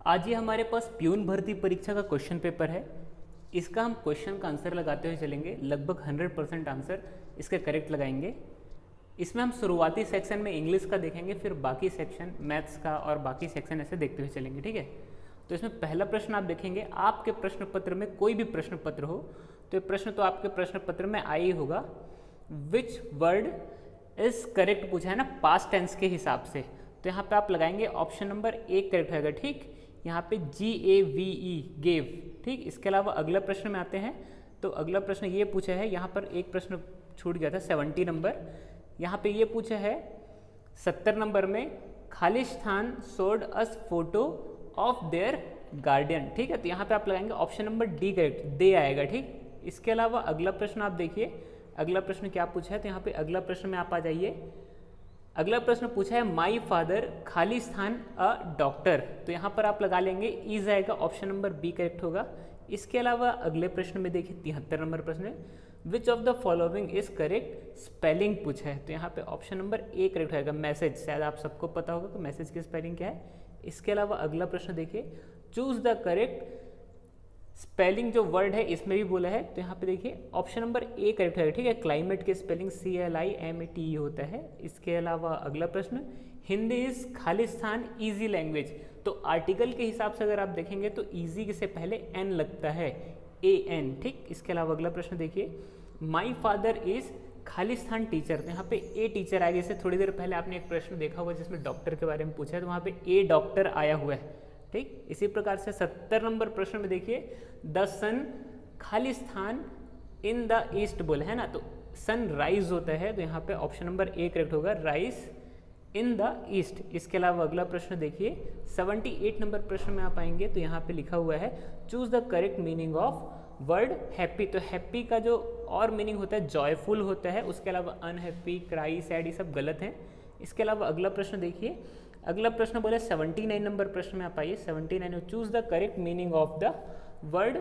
आज ये हमारे पास प्यून भर्ती परीक्षा का क्वेश्चन पेपर है। इसका हम क्वेश्चन का आंसर लगाते हुए चलेंगे। लगभग 100% आंसर इसके करेक्ट लगाएंगे। इसमें हम शुरुआती सेक्शन में इंग्लिश का देखेंगे, फिर बाकी सेक्शन मैथ्स का और बाकी सेक्शन ऐसे देखते हुए चलेंगे, ठीक है। तो इसमें पहला प्रश्न आप देखेंगे, आपके प्रश्न पत्र में कोई भी प्रश्न पत्र हो तो ये प्रश्न तो आपके प्रश्न पत्र में आ ही होगा। विच वर्ड इज करेक्ट पूछा है ना, पास्ट टेंस के हिसाब से। तो यहाँ पे आप लगाएंगे ऑप्शन नंबर ए करेक्ट होगा, ठीक। यहाँ पे GAVE गेव, ठीक। इसके अलावा अगला प्रश्न में आते हैं। तो अगला प्रश्न ये पूछा है, यहाँ पर एक प्रश्न छूट गया था 70 नंबर। यहाँ पे ये पूछा है 70 नंबर में, Khalistan showed us photo of their guardian, ठीक है। तो यहाँ पे आप लगाएंगे ऑप्शन नंबर डी करेक्ट, दे आएगा, ठीक। इसके अलावा अगला प्रश्न आप देखिए, अगला प्रश्न क्या पूछा है। तो यहाँ पे अगला प्रश्न में आप आ जाइए। अगला प्रश्न पूछा है my father Khalistan a doctor. तो यहाँ पर आप लगा लेंगे इज आएगा, ऑप्शन नंबर बी करेक्ट होगा। इसके अलावा अगले प्रश्न में देखिए 73 नंबर प्रश्न है, which of the following is correct spelling पूछा है। तो यहाँ पे ऑप्शन नंबर ए करेक्ट होगा, मैसेज। शायद आप सबको पता होगा कि मैसेज की स्पेलिंग क्या है। इसके अलावा अगला प्रश्न देखिए, चूज द करेक्ट स्पेलिंग जो वर्ड है इसमें भी बोला है। तो यहाँ पे देखिए ऑप्शन नंबर ए करेक्ट है, ठीक है। क्लाइमेट की स्पेलिंग CLIMATE होता है। इसके अलावा अगला प्रश्न, Hindi is Khalistan easy language. तो आर्टिकल के हिसाब से अगर आप देखेंगे तो इजी से पहले एन लगता है, AN, ठीक। इसके अलावा अगला प्रश्न देखिए, my father is Khalistan teacher. तो यहाँ पे ए टीचर आएगा। इससे थोड़ी देर पहले आपने एक प्रश्न देखा हुआ जिसमें डॉक्टर के बारे में पूछा है, तो वहाँ पे ए डॉक्टर आया हुआ है, ठीक। इसी प्रकार से 70 नंबर प्रश्न में देखिए, द सन खालिस्तान इन द ईस्ट बोले है ना, तो सन राइज होता है। तो यहाँ पे ऑप्शन नंबर ए करेक्ट होगा, राइज इन द ईस्ट। इसके अलावा अगला प्रश्न देखिए 78 नंबर प्रश्न में आप आएंगे। तो यहाँ पे लिखा हुआ है, choose the correct meaning of word happy. तो हैप्पी का जो और मीनिंग होता है जॉयफुल होता है। उसके अलावा अनहैप्पी, क्राई, सैड, ये सब गलत हैं। इसके अलावा अगला प्रश्न देखिए, अगला प्रश्न बोले 79 नंबर प्रश्न में आप आइए। 79 में choose the correct meaning of the word,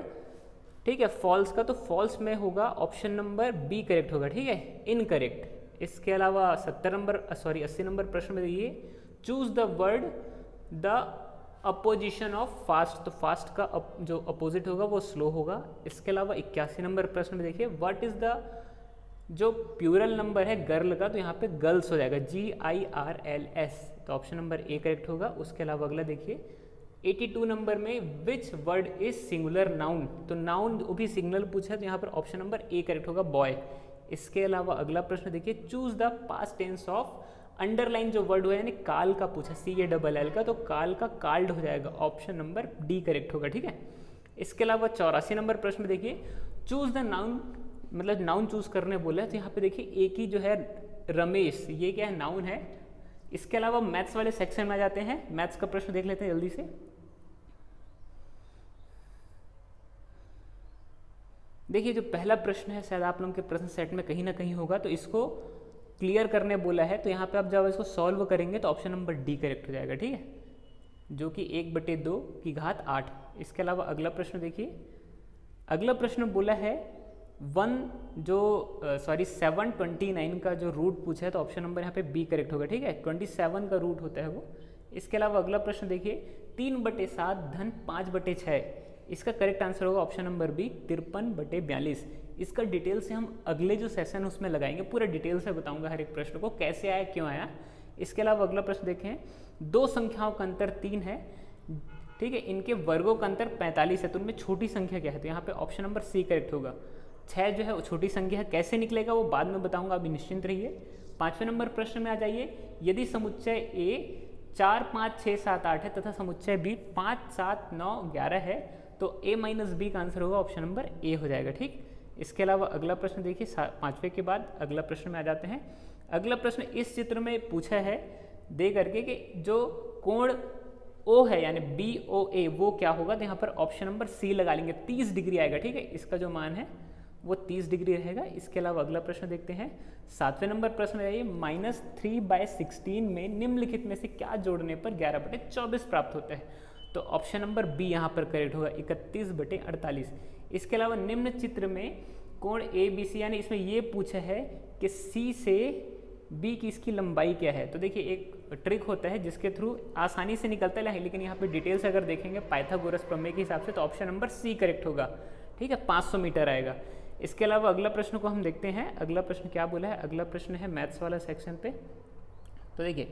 ठीक है, फॉल्स का। तो फॉल्स में होगा ऑप्शन नंबर बी करेक्ट होगा, ठीक है, इनकरेक्ट। इसके अलावा 80 नंबर प्रश्न में देखिए, choose the word the opposition of fast. तो फास्ट का जो अपोजिट होगा वो स्लो होगा। इसके अलावा 81 नंबर प्रश्न में देखिए, व्हाट इज द जो प्यूरल नंबर है गर्ल का, तो यहाँ पे गर्ल्स हो जाएगा, GIRLS। तो ऑप्शन नंबर ए करेक्ट होगा। उसके अलावा अगला देखिए 82 नंबर में, which word is singular noun. तो नाउन वो भी सिंगुलर पूछा है, तो यहाँ पर ऑप्शन नंबर ए करेक्ट होगा, बॉय। इसके अलावा अगला प्रश्न देखिए, choose the past tense of underline जो वर्ड हुआ है, यानी काल का पूछा, CALL का। तो काल का काल्ड हो जाएगा, ऑप्शन नंबर डी करेक्ट होगा, ठीक है। इसके अलावा 84 नंबर प्रश्न में देखिए, चूज द नाउन, मतलब नाउन चूज करने बोला है। तो यहाँ पे देखिए एक ही जो है रमेश, ये क्या है, नाउन है। इसके अलावा मैथ्स वाले सेक्शन में आ जाते हैं। मैथ्स का प्रश्न देख लेते हैं जल्दी से। देखिए जो पहला प्रश्न है, शायद आप लोगों के प्रश्न सेट में कहीं ना कहीं होगा, तो इसको क्लियर करने बोला है। तो यहाँ पे आप जब इसको सॉल्व करेंगे तो ऑप्शन नंबर डी करेक्ट हो जाएगा, ठीक है, जो कि 1/2 की घात 8। इसके अलावा अगला प्रश्न देखिए, अगला प्रश्न बोला है 729 का जो रूट पूछा है, तो ऑप्शन नंबर यहाँ पे बी करेक्ट होगा, ठीक है। 27 का रूट होता है वो। इसके अलावा अगला प्रश्न देखिए, 3/7 धन 5/6। इसका करेक्ट आंसर होगा ऑप्शन नंबर बी, 53/42। इसका डिटेल से हम अगले जो सेशन उसमें लगाएंगे, पूरा डिटेल से बताऊंगा हर एक प्रश्न को, कैसे आया, क्यों आया। इसके अलावा अगला प्रश्न देखें, दो संख्याओं का अंतर 3 है, ठीक है, इनके वर्गों का अंतर 45 है, तो उनमें छोटी संख्या क्या है। तो यहाँ पे ऑप्शन नंबर सी करेक्ट होगा। 6 जो है वो छोटी संख्या है, कैसे निकलेगा वो बाद में बताऊंगा, अभी निश्चिंत रहिए। 5वें नंबर प्रश्न में आ जाइए, यदि समुच्चय ए 4, 5, 6, 7, 8 है तथा समुच्चय बी 5, 7, 9, 11 है, तो A - B का आंसर होगा ऑप्शन नंबर ए हो जाएगा, ठीक। इसके अलावा अगला प्रश्न देखिए, 5वें के बाद अगला प्रश्न में आ जाते हैं। अगला प्रश्न इस चित्र में पूछा है दे करके कि जो कोण O है यानी BOA वो क्या होगा। तो यहाँ पर ऑप्शन नंबर सी लगा लेंगे, 30 डिग्री आएगा, ठीक है। इसका जो मान है वो 30 डिग्री रहेगा। इसके अलावा अगला प्रश्न देखते हैं। 7वें नंबर प्रश्न है, -3/16 में निम्नलिखित में से क्या जोड़ने पर 11/24 प्राप्त होता है। तो ऑप्शन नंबर बी यहाँ पर करेक्ट होगा, 31/48। इसके अलावा निम्न चित्र में कोण ABC, यानी इसमें ये पूछा है कि C से B की इसकी लंबाई क्या है। तो देखिए एक ट्रिक होता है जिसके थ्रू आसानी से निकलता है, लेकिन यहाँ पे डिटेल से अगर देखेंगे पाइथागोरस प्रमेय के हिसाब से तो ऑप्शन नंबर सी करेक्ट होगा। ठीक है, 500 मीटर आएगा। इसके अलावा अगला प्रश्न को हम देखते हैं। अगला प्रश्न क्या बोला है? अगला प्रश्न है मैथ्स वाला सेक्शन पे। तो देखिए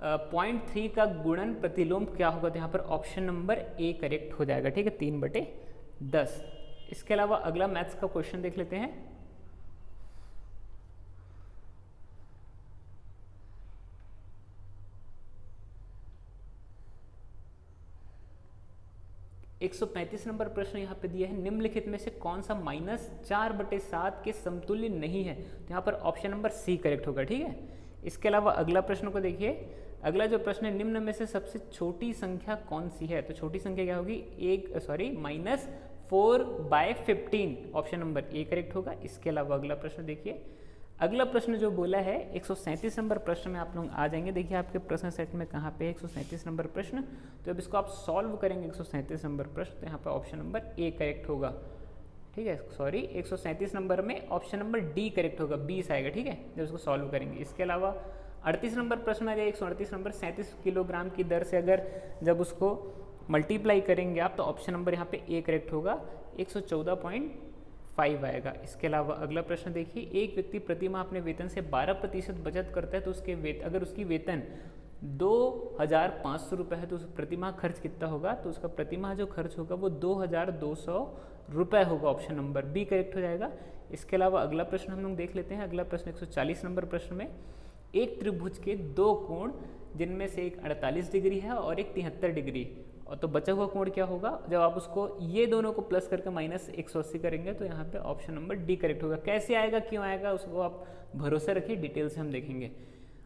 0.3 का गुणन प्रतिलोम क्या होगा? तो यहाँ पर ऑप्शन नंबर ए करेक्ट हो जाएगा। ठीक है, 3/10। इसके अलावा अगला मैथ्स का क्वेश्चन देख लेते हैं। एक 135 नंबर प्रश्न यहाँ पे दिया है, निम्नलिखित में से कौन सा -4/7 के समतुल्य नहीं है? तो यहाँ पर ऑप्शन नंबर सी करेक्ट होगा। ठीक है, इसके अलावा अगला प्रश्न को देखिए। अगला जो प्रश्न है, निम्न में से सबसे छोटी संख्या कौन सी है? तो छोटी संख्या क्या होगी? -4/15, ऑप्शन नंबर ए करेक्ट होगा। इसके अलावा अगला प्रश्न देखिए। अगला प्रश्न जो बोला है 137 नंबर प्रश्न में आप लोग आ जाएंगे। देखिए आपके प्रश्न सेट में कहाँ पे है 137 नंबर प्रश्न। तो अब इसको आप सॉल्व करेंगे 137 नंबर प्रश्न, तो यहाँ पर ऑप्शन नंबर ए करेक्ट होगा। ठीक है, 137 नंबर में ऑप्शन नंबर डी करेक्ट होगा, 20 आएगा। ठीक है, जब उसको सॉल्व करेंगे। इसके अलावा 38 नंबर प्रश्न में 138 नंबर 37 किलोग्राम की दर से अगर जब उसको मल्टीप्लाई करेंगे आप, तो ऑप्शन नंबर यहाँ पे ए करेक्ट होगा, 114.5 आएगा। इसके अलावा अगला प्रश्न देखिए। एक व्यक्ति प्रति माह अपने वेतन से 12% बचत करता है, तो उसके अगर उसकी वेतन 2,500 रुपये है तो उस प्रति माह खर्च कितना होगा? तो उसका प्रति माह जो खर्च होगा वो 2,200 रुपये होगा। ऑप्शन नंबर बी करेक्ट हो जाएगा। इसके अलावा अगला प्रश्न हम लोग देख लेते हैं। अगला प्रश्न 140 नंबर प्रश्न में, एक त्रिभुज के दो कोण जिनमें से एक 48 डिग्री है और एक 73 डिग्री, और तो बचा हुआ कोण क्या होगा? जब आप उसको ये दोनों को प्लस करके -180 करेंगे तो यहाँ पे ऑप्शन नंबर डी करेक्ट होगा। कैसे आएगा, क्यों आएगा, उसको आप भरोसा रखिए, डिटेल से हम देखेंगे।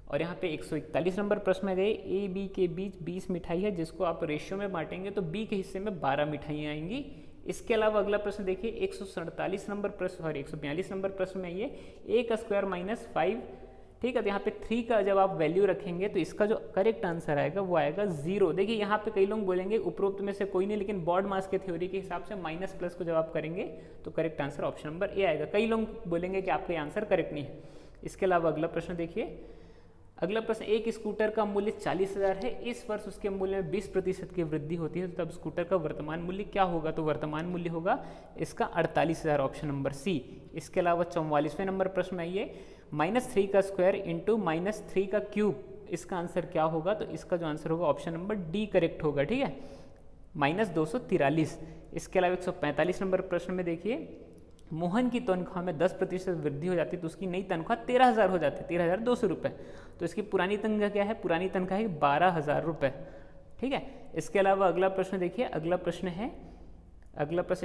और यहाँ पे 141 नंबर प्रश्न में गए, ए बी के बीच 20 मिठाई है जिसको आप रेशियो में बांटेंगे तो बी के हिस्से में 12 मिठाइयाँ आएंगी। इसके अलावा अगला प्रश्न देखिए 142 नंबर प्रश्न 142 नंबर प्रश्न में ये a² - 5। ठीक है, तो यहाँ पे 3 का जब आप वैल्यू रखेंगे तो इसका जो करेक्ट आंसर आएगा वो आएगा 0। देखिए यहाँ पे कई लोग बोलेंगे उपरोक्त में से कोई नहीं, लेकिन बॉड मास के थ्योरी के हिसाब से माइनस प्लस को जब आप करेंगे तो करेक्ट आंसर ऑप्शन नंबर ए आएगा। कई लोग बोलेंगे कि आपका आंसर करेक्ट नहीं है। इसके अलावा अगला प्रश्न देखिए। अगला प्रश्न, एक स्कूटर का मूल्य 40,000 है, इस वर्ष उसके मूल्य में 20% की वृद्धि होती है, तो तब स्कूटर का वर्तमान मूल्य क्या होगा? तो वर्तमान मूल्य होगा इसका 48,000, ऑप्शन नंबर सी। इसके अलावा 44वें नंबर प्रश्न में आइए, -3 का स्क्वायर इंटू -3 का क्यूब, इसका आंसर क्या होगा? तो इसका जो आंसर होगा ऑप्शन नंबर डी करेक्ट होगा। ठीक है, -243। इसके अलावा 145 नंबर प्रश्न में देखिए, मोहन की तनख्वाह में 10% वृद्धि हो जाती है तो उसकी नई तनख्वाह 13,000 हो जाती है, 13,200 रुपये। तो इसकी पुरानी तनख्वाह क्या है? पुरानी तनख्वाह है 12,000 रुपये। ठीक है, इसके अलावा अगला प्रश्न देखिए। अगला प्रश्न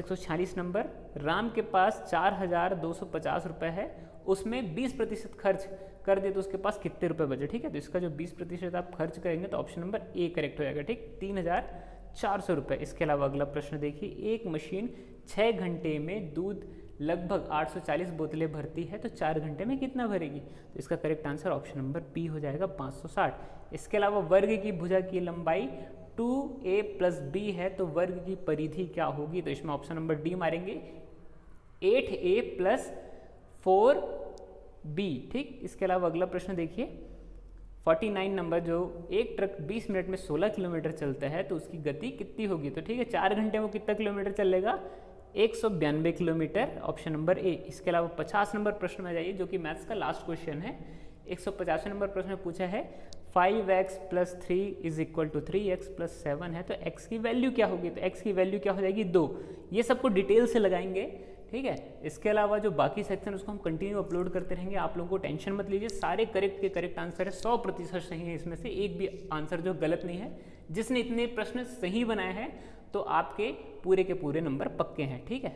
146 नंबर, राम के पास 4,250 रुपये है, उसमें 20% खर्च कर दे तो उसके पास कितने रुपए बचे? ठीक है, तो इसका जो 20% आप खर्च करेंगे तो ऑप्शन नंबर ए करेक्ट हो जाएगा। ठीक, 3,400 रुपये। इसके अलावा अगला प्रश्न देखिए, एक मशीन 6 घंटे में दूध लगभग 840 बोतलें भरती है तो 4 घंटे में कितना भरेगी? तो इसका correct answer option number B हो जाएगा, 560। इसके अलावा वर्ग की भुजा की लंबाई 2a + b है तो वर्ग की परिधि क्या होगी? तो इसमें ऑप्शन नंबर डी मारेंगे, 8a + 4b। ठीक, इसके अलावा अगला प्रश्न देखिए 49 नंबर, जो एक ट्रक 20 मिनट में 16 किलोमीटर चलता है तो उसकी गति कितनी होगी? तो ठीक है, 4 घंटे में कितना किलोमीटर चलेगा? 192 किलोमीटर, ऑप्शन नंबर ए। इसके अलावा 50 नंबर प्रश्न में जाइए, जो कि मैथ्स का लास्ट क्वेश्चन है। 150 नंबर प्रश्न में पूछा है 5x + 3 = 3x + 7 है तो x की वैल्यू क्या होगी? तो x की वैल्यू क्या हो जाएगी? 2। ये सबको डिटेल से लगाएंगे। ठीक है, इसके अलावा जो बाकी सेक्शन उसको हम कंटिन्यू अपलोड करते रहेंगे। आप लोगों को टेंशन मत लीजिए, सारे करेक्ट के करेक्ट आंसर है, 100% सही है, इसमें से एक भी आंसर जो गलत नहीं है। जिसने इतने प्रश्न सही बनाए हैं तो आपके पूरे के पूरे नंबर पक्के हैं। ठीक है।